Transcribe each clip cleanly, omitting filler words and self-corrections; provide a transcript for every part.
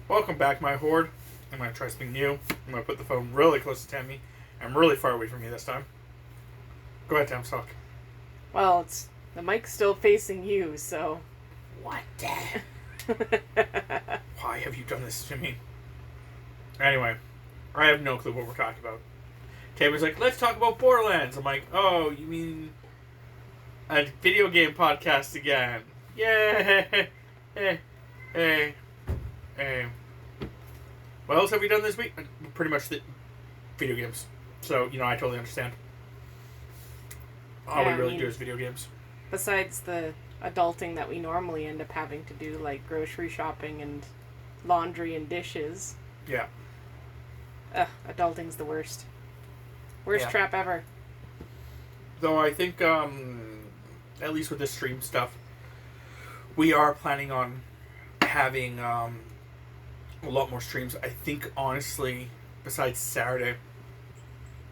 Welcome back, my horde. I'm going to try something new. I'm going to put the phone really close to Tammy. I'm really far away from you this time. Go ahead, Tam, talk. Well, the mic's still facing you, so... What? Why have you done this to me? Anyway, I have no clue what we're talking about. Tammy's like, let's talk about Borderlands. I'm like, oh, you mean a video game podcast again? Yay! Hey. What else have we done this week? Pretty much the video games. So, I totally understand. All we really do is video games. Besides the adulting that we normally end up having to do, like grocery shopping and laundry and dishes. Yeah. Adulting's the worst. Worst trap ever. Though I think, at least with the stream stuff, we are planning on having a lot more streams. I think, honestly, besides Saturday,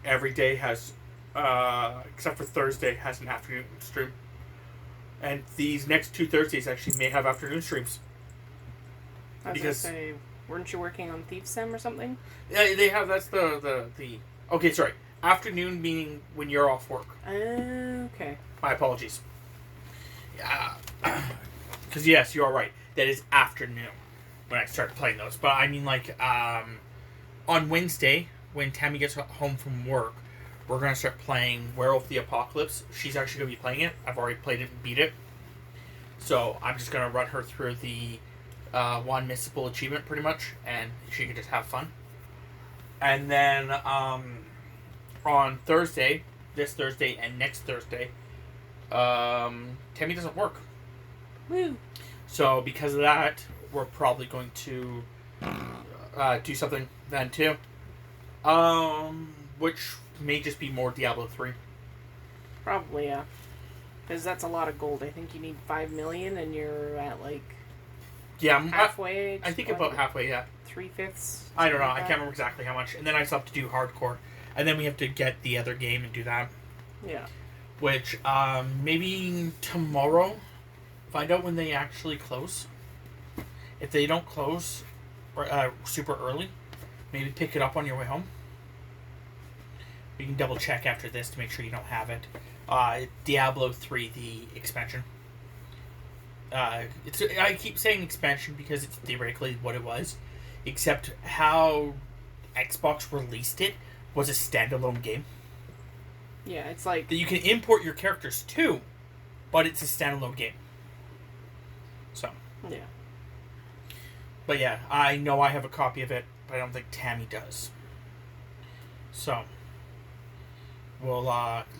every day has, except for Thursday, has an afternoon stream. And these next 2 Thursdays actually may have afternoon streams. I was going to say, weren't you working on Thief Sim or something? Yeah, they have, that's the okay, sorry. Afternoon meaning when you're off work. Okay. My apologies. Yeah. Because, yes, you are right. That is afternoon when I start playing those. But I mean, like, on Wednesday, when Tammy gets home from work, we're going to start playing Werewolf the Apocalypse. She's actually going to be playing it. I've already played it and beat it. So I'm just going to run her through the one missable achievement, pretty much, and she can just have fun. And then on Thursday, this Thursday and next Thursday, Tammy doesn't work. Woo! So because of that, we're probably going to do something then too. Which may just be more Diablo 3. Probably, yeah. Because that's a lot of gold. I think you need 5 million and you're at like... Yeah, halfway. I think about halfway, yeah. 3/5. I don't know. I can't remember exactly how much. And then I still have to do hardcore. And then we have to get the other game and do that. Yeah. Which, maybe tomorrow, find out when they actually close. If they don't close super early, maybe pick it up on your way home. You can double check after this to make sure you don't have it. Diablo 3, the expansion. I keep saying expansion because it's theoretically what it was. Except how Xbox released it was a standalone game. Yeah, it's like... that you can import your characters to, but it's a standalone game. So. Yeah. But yeah, I know I have a copy of it, but I don't think Tammy does. So. We'll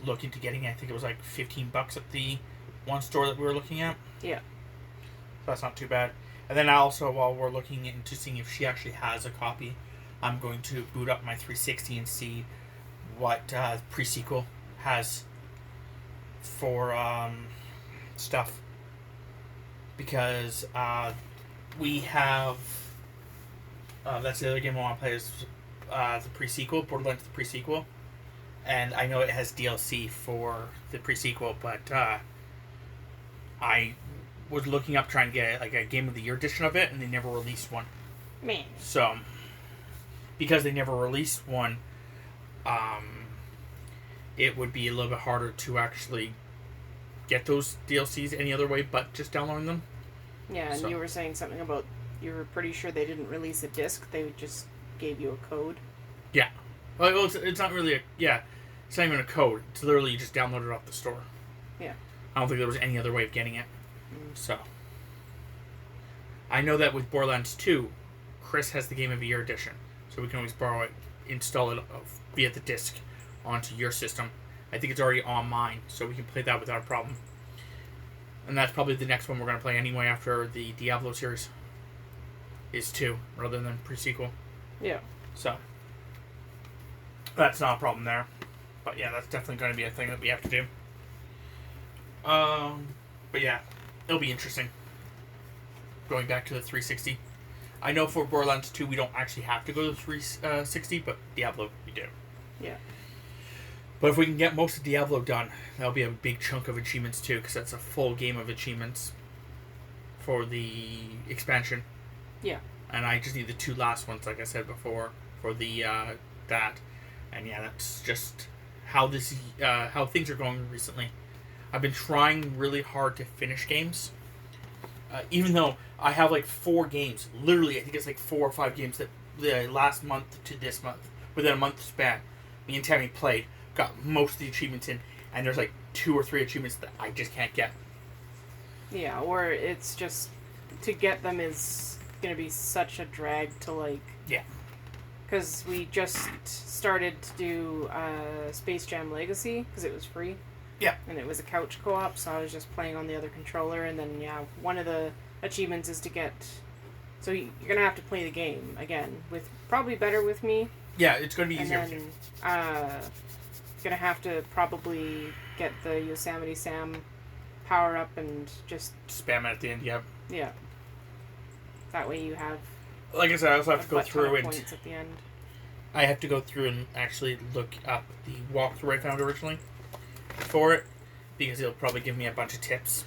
look into getting it. I think it was like $15 at the one store that we were looking at. Yeah. So that's not too bad. And then also, while we're looking into seeing if she actually has a copy, I'm going to boot up my 360 and see what pre-sequel has for stuff. Because we have... that's the other game I want to play is the pre-sequel, Borderlands the pre-sequel. And I know it has DLC for the pre-sequel, but I was looking up trying to get like a Game of the Year edition of it, and they never released one. Man. So, because they never released one, it would be a little bit harder to actually get those DLCs any other way but just downloading them. Yeah, and you were saying something about you were pretty sure they didn't release a disc, they just gave you a code. Yeah. Well, it's not really it's not even a code. It's literally you just download it off the store. Yeah. I don't think there was any other way of getting it. So. I know that with Borderlands 2, Chris has the Game of the Year edition. So we can always borrow it, install it via the disc onto your system. I think it's already on mine, so we can play that without a problem. And that's probably the next one we're going to play anyway after the Diablo series. Is 2, rather than pre-sequel. Yeah. So. That's not a problem there. But yeah, that's definitely going to be a thing that we have to do. But yeah, it'll be interesting. Going back to the 360. I know for Borderlands 2 we don't actually have to go to the 360, but Diablo we do. Yeah. But if we can get most of Diablo done, that'll be a big chunk of achievements too, because that's a full game of achievements for the expansion. Yeah. and I just need the 2 last ones, like I said before, for the that. And yeah, that's just how how things are going recently. I've been trying really hard to finish games, even though I have like 4 games. Literally, I think it's like 4 or 5 games that the last month to this month, within a month span, me and Tammy played, got most of the achievements in, and there's like 2 or 3 achievements that I just can't get. Yeah, or it's just to get them is gonna be such a drag to like. Yeah. Because we just started to do Space Jam Legacy because it was free. Yeah. And it was a couch co-op, so I was just playing on the other controller. And then, yeah, one of the achievements is to get... So you're going to have to play the game again, with probably better with me. Yeah, it's going to be easier. And then going to have to probably get the Yosemite Sam power up and just... Spam it at the end, yeah. Yeah. That way you have... Like I said, I also have to go through and... points at the end. I have to go through and actually look up the walkthrough I found originally for it, because it'll probably give me a bunch of tips.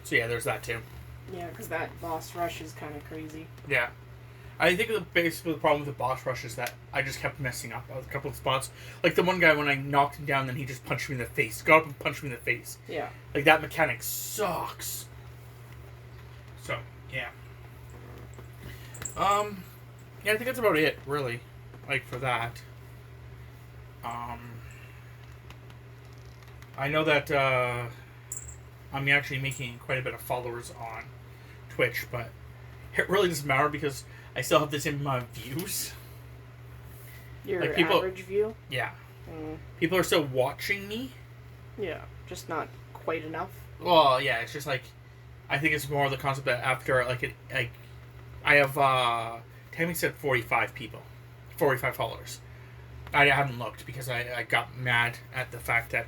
So yeah, there's that too. Yeah, because that boss rush is kind of crazy. Yeah. I think basically the problem with the boss rush is that I just kept messing up a couple of spots. Like the one guy, when I knocked him down, then he just punched me in the face. Got up and punched me in the face. Yeah. Like, that mechanic sucks. So, yeah. Yeah, I think that's about it, really. Like, for that. I know that, I'm actually making quite a bit of followers on Twitch, but it really doesn't matter because I still have this in my views. Your like people, average view? Yeah. Mm. People are still watching me. Yeah, just not quite enough. Well, yeah, it's just like, I think it's more the concept that after, like, I have, Tammy said 45 people. 45 followers. I haven't looked because I got mad at the fact that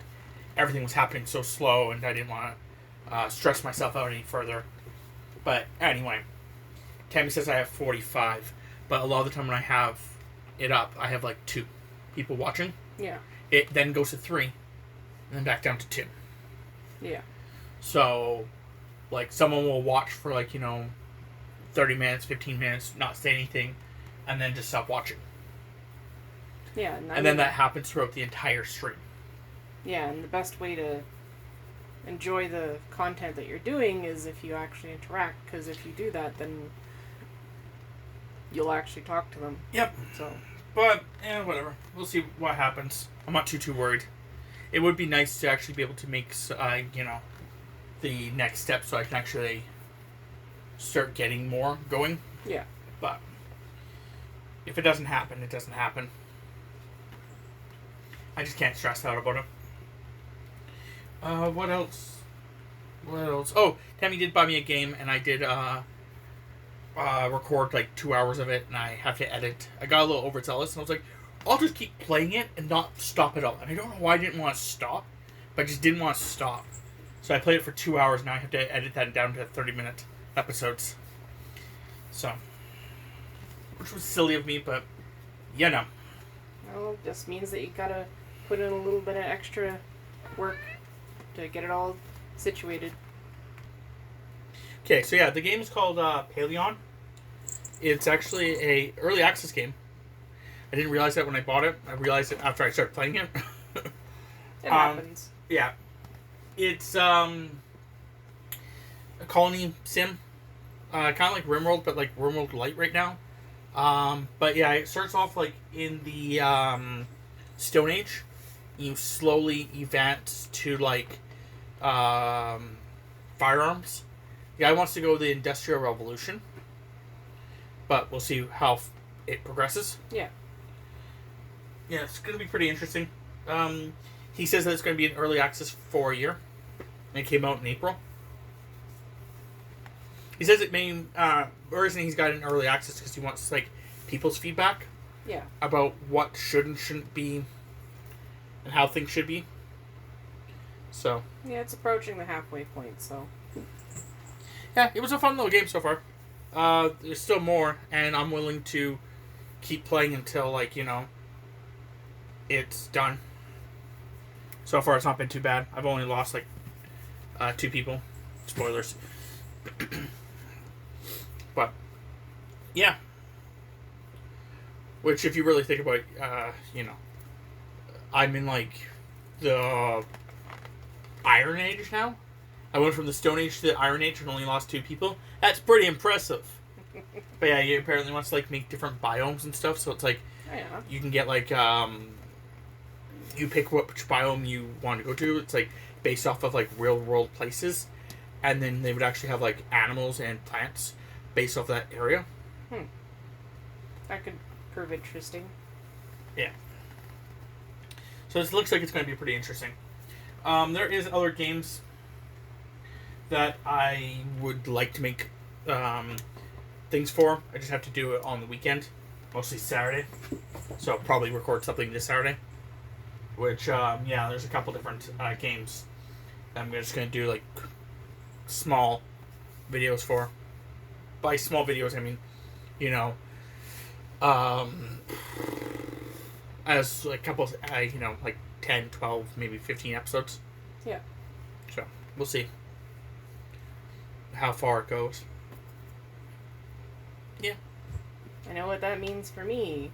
everything was happening so slow and I didn't want to stress myself out any further. But anyway, Tammy says I have 45, but a lot of the time when I have it up, I have like 2 people watching. Yeah. It then goes to 3, and then back down to 2. Yeah. So, like, someone will watch for, like, 30 minutes, 15 minutes, not say anything, and then just stop watching. Yeah. And then that happens throughout the entire stream. Yeah, and the best way to enjoy the content that you're doing is if you actually interact, because if you do that, then you'll actually talk to them. Yep. So, but, whatever. We'll see what happens. I'm not too worried. It would be nice to actually be able to make, the next step so I can actually start getting more going. Yeah. But if it doesn't happen, it doesn't happen. I just can't stress out about it. What else? Oh, Tammy did buy me a game, and I did record like 2 hours of it, and I have to edit. I got a little overzealous, and I was like, I'll just keep playing it and not stop at all. And I don't know why I didn't want to stop, but I just didn't want to stop. So I played it for 2 hours, and now I have to edit that down to 30-minute episodes. So, which was silly of me, but Well, it just means that you gotta put in a little bit of extra work to get it all situated. Okay, so yeah, the game is called Paleon. It's actually a early access game. I didn't realize that when I bought it. I realized it after I started playing it. It happens. Yeah. It's a colony sim. Kind of like RimWorld, but like RimWorld Lite right now. But yeah, it starts off like in the Stone Age. You slowly advance to like firearms. The guy wants to go the Industrial Revolution, but we'll see how it progresses. Yeah. Yeah, it's going to be pretty interesting. He says that it's going to be in early access for a year. And it came out in April. He says it may... reason he's got it in early access because he wants, like, people's feedback. Yeah. About what should and shouldn't be and how things should be. So... Yeah, it's approaching the halfway point, so... Yeah, it was a fun little game so far. There's still more, and I'm willing to keep playing until, like, it's done. So far, it's not been too bad. I've only lost, like, 2 people. Spoilers. But yeah, which if you really think about, I'm in like the Iron Age now. I went from the Stone Age to the Iron Age and only lost 2 people. That's pretty impressive. But yeah, he apparently wants to like make different biomes and stuff. So it's like you can get like you pick which biome you want to go to. It's like based off of like real world places, and then they would actually have like animals and plants based off that area. That could prove interesting. Yeah. So this looks like it's going to be pretty interesting. There is other games that I would like to make things for. I just have to do it on the weekend, mostly Saturday. So I'll probably record something this Saturday. Which, there's a couple different games that I'm just going to do like small videos for. By small videos, I mean, as like a couple, like 10, 12, maybe 15 episodes. Yeah. So, we'll see how far it goes. Yeah. I know what that means for me.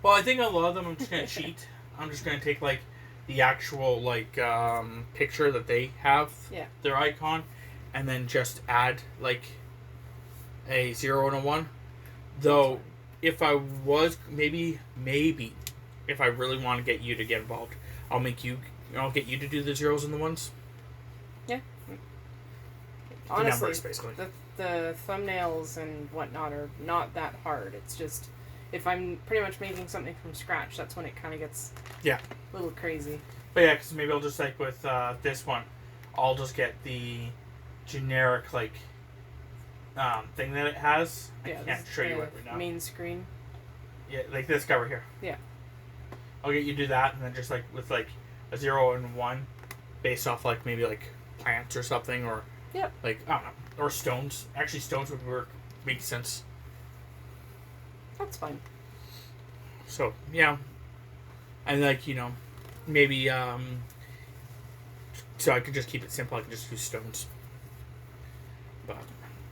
Well, I think a lot of them I'm just going to cheat. I'm just going to take, like, the actual, like, picture that they have, their icon, and then just add, like, a 0 and a 1. Though, if I was, maybe, if I really want to get you to get involved, I'll get you to do the 0s and the 1s. Yeah. Honestly, the numbers, basically. The thumbnails and whatnot are not that hard. It's just, if I'm pretty much making something from scratch, that's when it kind of gets a little crazy. But yeah, because maybe I'll just, like, with this one, I'll just get the generic, like, thing that it has. I can't show you it right now. Main screen. Yeah, like this guy right here. Yeah. I'll get you to do that, and then just, like, with, like, a 0 and 1, based off, like, maybe, like, plants or something, or, like, I don't know. Or stones. Actually, stones would work. Make sense. That's fine. So, yeah. And, like, maybe, so I could just keep it simple. I can just use stones. But,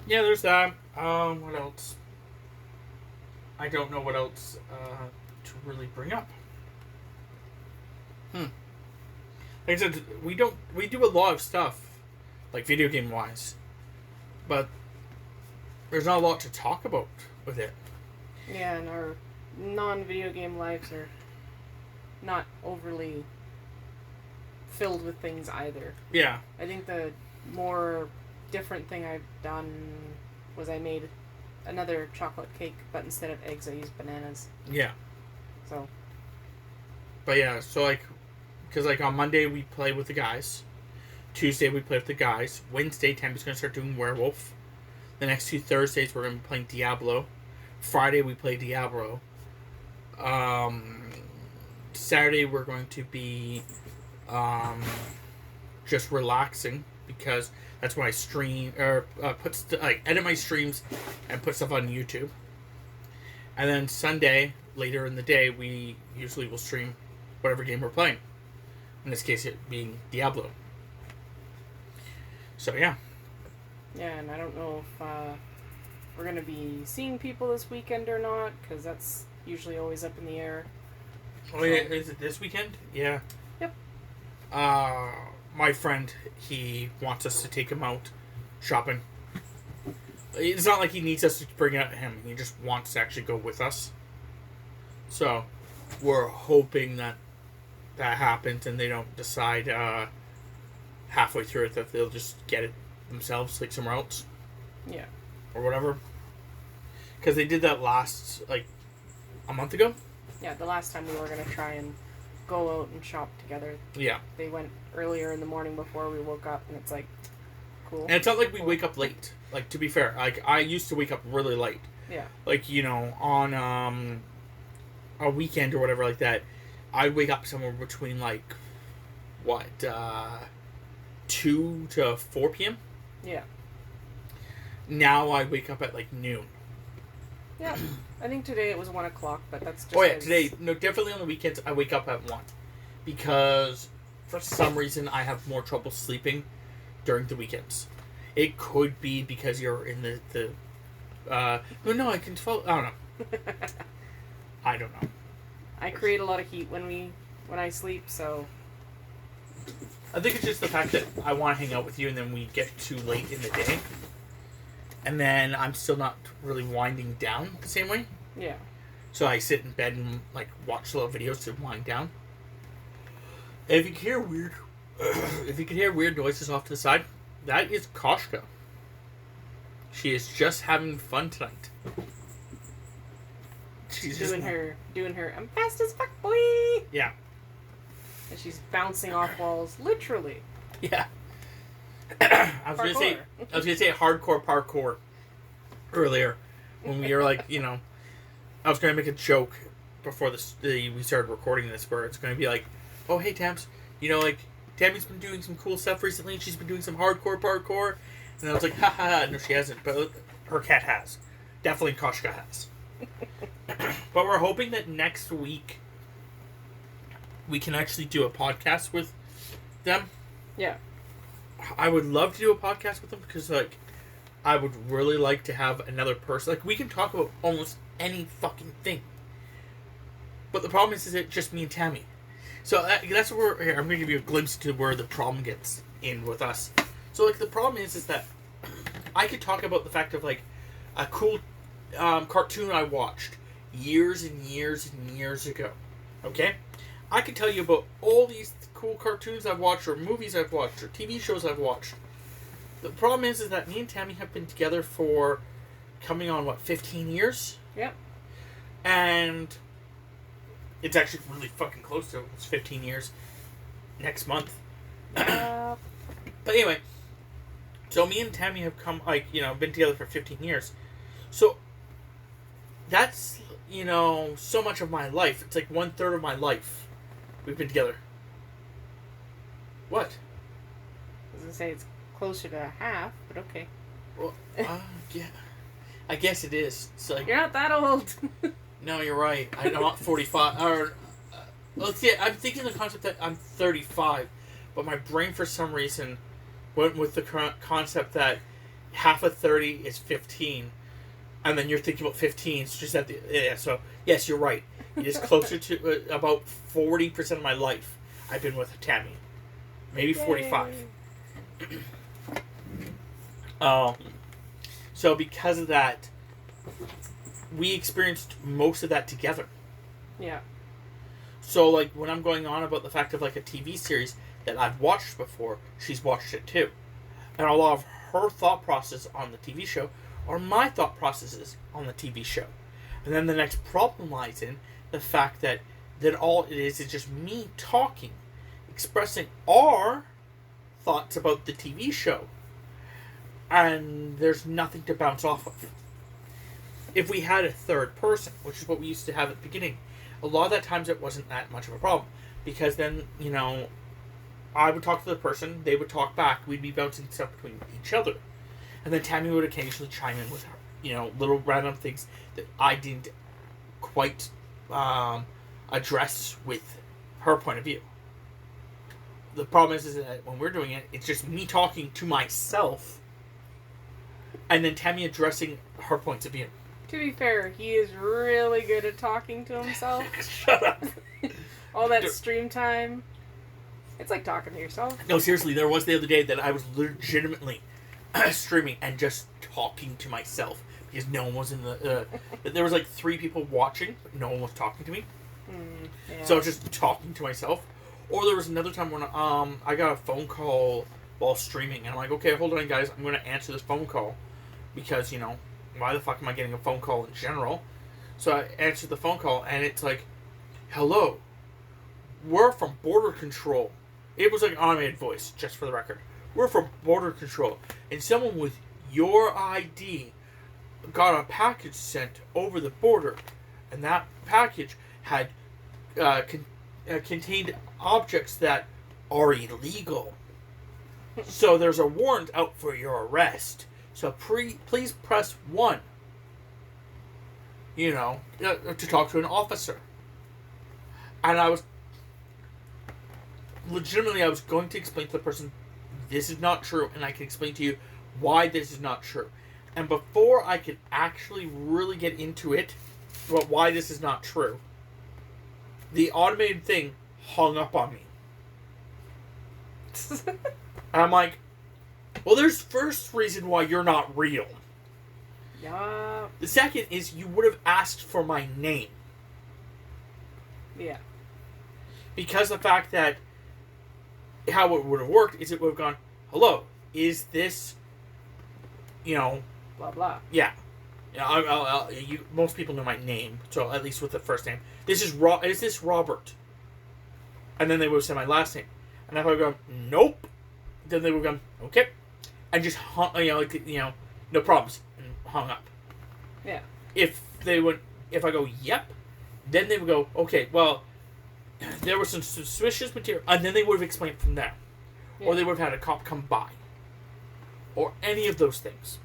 yeah, there's that. What else? I don't know what else, to really bring up. Like I said, we do a lot of stuff, like, video game-wise. But there's not a lot to talk about with it. Yeah, and our non-video game lives are not overly filled with things either. Yeah. I think the more different thing I've done was I made another chocolate cake, but instead of eggs, I used bananas. Yeah. So. But yeah, so like, because like on Monday we play with the guys. Tuesday we play with the guys. Wednesday, Tammy's going to start doing Werewolf. The next 2 Thursdays we're going to be playing Diablo. Friday we play Diablo. Saturday we're going to be just relaxing because that's when I stream or edit my streams and put stuff on YouTube. And then Sunday, later in the day, we usually will stream whatever game we're playing. In this case, it being Diablo. So, yeah. Yeah, and I don't know if we're going to be seeing people this weekend or not, because that's usually always up in the air. Oh, yeah, is it this weekend? Yeah. Yep. My friend, he wants us to take him out shopping. It's not like he needs us to bring out him. He just wants to actually go with us. So, we're hoping that happens and they don't decide halfway through it that they'll just get it themselves, like somewhere else. Yeah. Or whatever. Because they did that last, like, a month ago? Yeah, the last time we were going to try and go out and shop together. Yeah. They went earlier in the morning before we woke up, and it's like, cool. And it's not like we wake up late. Like, to be fair, like, I used to wake up really late. Yeah. Like, on a weekend or whatever like that, I'd wake up somewhere between, like, 2 to 4 p.m.? Yeah. Now I wake up at, like, noon. Yeah. I think today it was 1 o'clock, but that's just... Oh, yeah, today. No, definitely on the weekends I wake up at 1. Because, for some reason, I have more trouble sleeping during the weekends. It could be because you're in the No, I control. I don't know. I don't know. I create a lot of heat when I sleep, so I think it's just the fact that I want to hang out with you, and then we get too late in the day, and then I'm still not really winding down the same way. yeah. So I sit in bed and like watch little videos to wind down. And if you can hear weird noises off to the side, that is Koshka. She is just having fun tonight. She's doing her I'm fast as fuck, boy. Yeah. And she's bouncing off walls, literally. Yeah. I was gonna say hardcore parkour earlier when we were like, I was gonna make a joke before we started recording this, where it's gonna be like, oh hey Tams, like Tammy's been doing some cool stuff recently, and she's been doing some hardcore parkour, and I was like, ha ha ha, no she hasn't, but her cat has, definitely Koshka has. But we're hoping that next week we can actually do a podcast with them. Yeah. I would love to do a podcast with them because, like, I would really like to have another person. Like, we can talk about almost any fucking thing. But the problem is it's just me and Tammy. So that's where here, I'm going to give you a glimpse to where the problem gets in with us. So, like, the problem is that I could talk about the fact of, like, a cool cartoon I watched years and years and years ago. Okay? I could tell you about all these cool cartoons I've watched, or movies I've watched, or TV shows I've watched. The problem is that me and Tammy have been together for coming on, 15 years? Yep. And it's actually really fucking close to it's 15 years next month. But anyway, so me and Tammy have been together for 15 years. So that's, so much of my life. It's like 1/3 of my life we've been together. What? I was going to say it's closer to half, but okay. Well, yeah. I guess it is. It's like, you're not that old. No, you're right. I'm not 45. Or, let's see, I'm thinking the concept that I'm 35, but my brain, for some reason, went with the concept that half of 30 is 15, and then you're thinking about 15. It's just at the So yes, you're right. It is closer to about 40% of my life I've been with Tammy, maybe 45. So because of that, we experienced most of that together. Yeah. So, like, when I'm going on about the fact of, like, a TV series that I've watched before, she's watched it too. And a lot of her thought process on the TV show are my thought processes on the TV show. And then the next problem lies in the fact that all it is just me talking, expressing our thoughts about the TV show. And there's nothing to bounce off of. If we had a third person, which is what we used to have at the beginning, a lot of that times it wasn't that much of a problem. Because then, I would talk to the person, they would talk back, we'd be bouncing stuff between each other. And then Tammy would occasionally chime in with her, little random things that I didn't quite address with her point of view. The problem is that when we're doing it, it's just me talking to myself, and then Tammy addressing her points of view. To be fair, he is really good at talking to himself. Shut up. All that stream time. It's like talking to yourself. No, seriously, there was the other day that I was legitimately streaming and just talking to myself because no one was in the... there was like 3 people watching, but no one was talking to me. Yeah. So I was just talking to myself. Or there was another time when I got a phone call while streaming, and I'm like, okay, hold on, guys, I'm going to answer this phone call because, why the fuck am I getting a phone call in general? So I answered the phone call, and it's like, hello, we're from Border Control. It was like an automated voice, just for the record. We're from Border Control, and someone with your ID got a package sent over the border, and that package had contained objects that are illegal. So there's a warrant out for your arrest. So please press 1, to talk to an officer. And I was going to explain to the person, this is not true, and I can explain to you why this is not true. And before I could actually really get into it, about why this is not true, the automated thing hung up on me. And I'm like, well, there's first reason why you're not real. Yeah. The second is you would have asked for my name. Yeah. Because the fact that how it would have worked is it would have gone, hello, is this, blah blah. Yeah. Most people know my name, so at least with the first name. Is this Robert? And then they would have said my last name. And if I would go, nope, then they would go, okay. And just hung, no problems. And hung up. Yeah. If I go, yep, then they would go, okay, well, there was some suspicious material, and then they would have explained from there. Yeah. Or they would have had a cop come by. Or any of those things.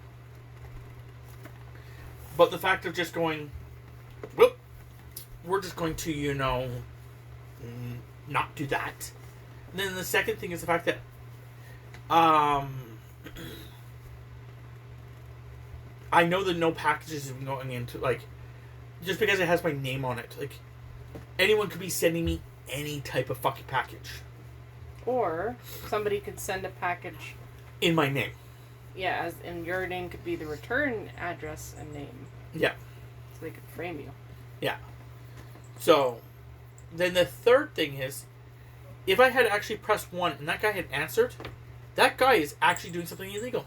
But the fact of just going, well, we're just going to, not do that. And then the second thing is the fact that, I know that no packages are going into, like, just because it has my name on it, like, anyone could be sending me any type of fucking package. Or somebody could send a package in my name. Yeah, as in your name could be the return address and name. Yeah. So they could frame you. Yeah. So, then the third thing is, if I had actually pressed 1 and that guy had answered, that guy is actually doing something illegal.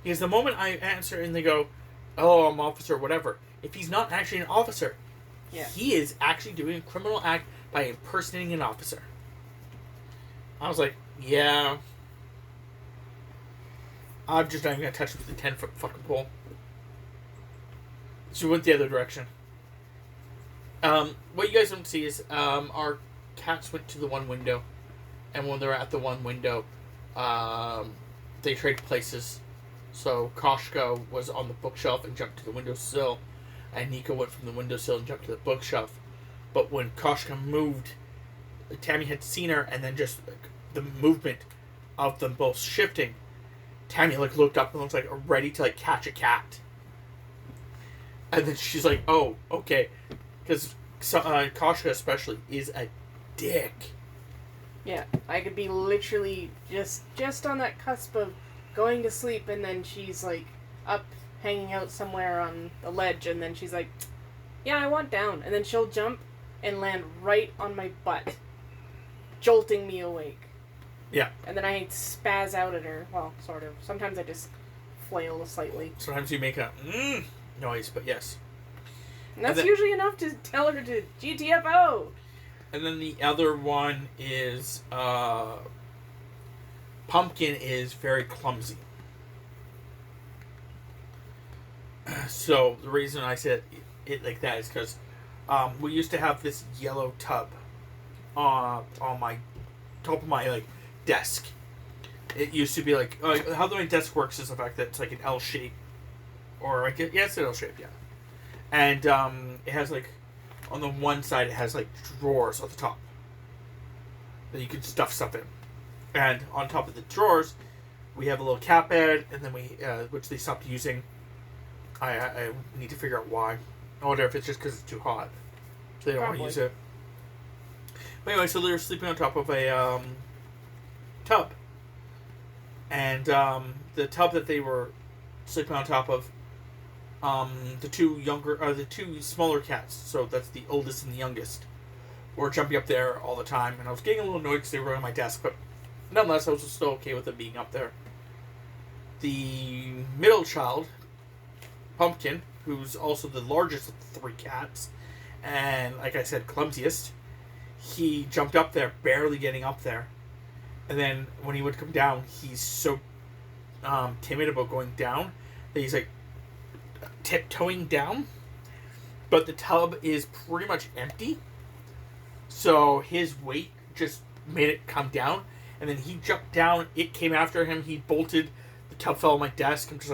Because the moment I answer and they go, oh, I'm officer, whatever, if he's not actually an officer, he is actually doing a criminal act by impersonating an officer. I was like, yeah, I'm just not even going to touch it with a 10-foot fucking pole. So we went the other direction. What you guys don't see is our cats went to the one window, and when they're at the one window, they traded places. So Koshka was on the bookshelf and jumped to the windowsill, and Nico went from the windowsill and jumped to the bookshelf. But when Koshka moved, Tammy had seen her, and then just the movement of them both shifting, Tammy looked up and was ready to catch a cat. And then she's like, "Oh, okay," because Koshka especially is a dick. Yeah, I could be literally just on that cusp of going to sleep, and then she's up hanging out somewhere on the ledge, and then she's like, yeah, I want down, and then she'll jump and land right on my butt, jolting me awake. Yeah. And then I spaz out at her. Well, sort of. Sometimes I just flail slightly. Sometimes you make a noise, but yes. And that's usually enough to tell her to GTFO. And then the other one is Pumpkin is very clumsy. So the reason I said it like that is because we used to have this yellow tub on my top of my desk. It used to be how my desk works is the fact that it's an L shape, or it's an L shape, yeah. And it has on the one side it has drawers at the top that you can stuff stuff in. And on top of the drawers, we have a little cat bed, and then which they stopped using. I need to figure out why. I wonder if it's just because it's too hot, so they don't want to use it. But anyway, so they're sleeping on top of a tub, and the tub that they were sleeping on top of, the two smaller cats. So that's the oldest and the youngest, were jumping up there all the time, and I was getting a little annoyed because they were on my desk, but nonetheless, I was still okay with them being up there. The middle child, Pumpkin, who's also the largest of the three cats, and like I said, clumsiest, he jumped up there, barely getting up there. And then when he would come down, he's so timid about going down that he's tiptoeing down. But the tub is pretty much empty, so his weight just made it come down. And then he jumped down, it came after him, he bolted, the tub fell on my desk. I'm just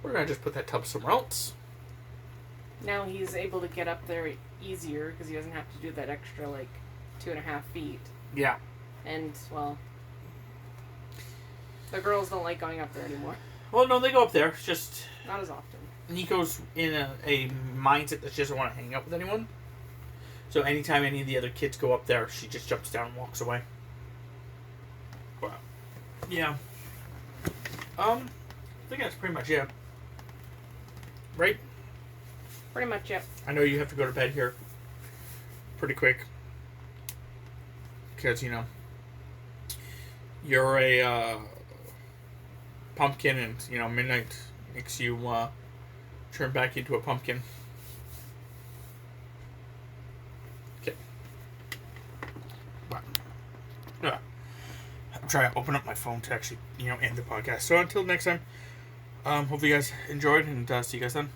we're going to just put that tub somewhere else. Now he's able to get up there easier because he doesn't have to do that extra 2.5 feet. Yeah. And, well, The girls don't like going up there anymore. Well, no, they go up there. It's just Not as often. Nico's in a mindset that she doesn't want to hang out with anyone. So anytime any of the other kids go up there, she just jumps down and walks away. But yeah. I think that's pretty much it. Right? Pretty much, yep. I know you have to go to bed here pretty quick. Because, you're a pumpkin and, midnight makes you turn back into a pumpkin. Okay. But, I'm trying to open up my phone to actually, end the podcast. So until next time, hope you guys enjoyed and see you guys then.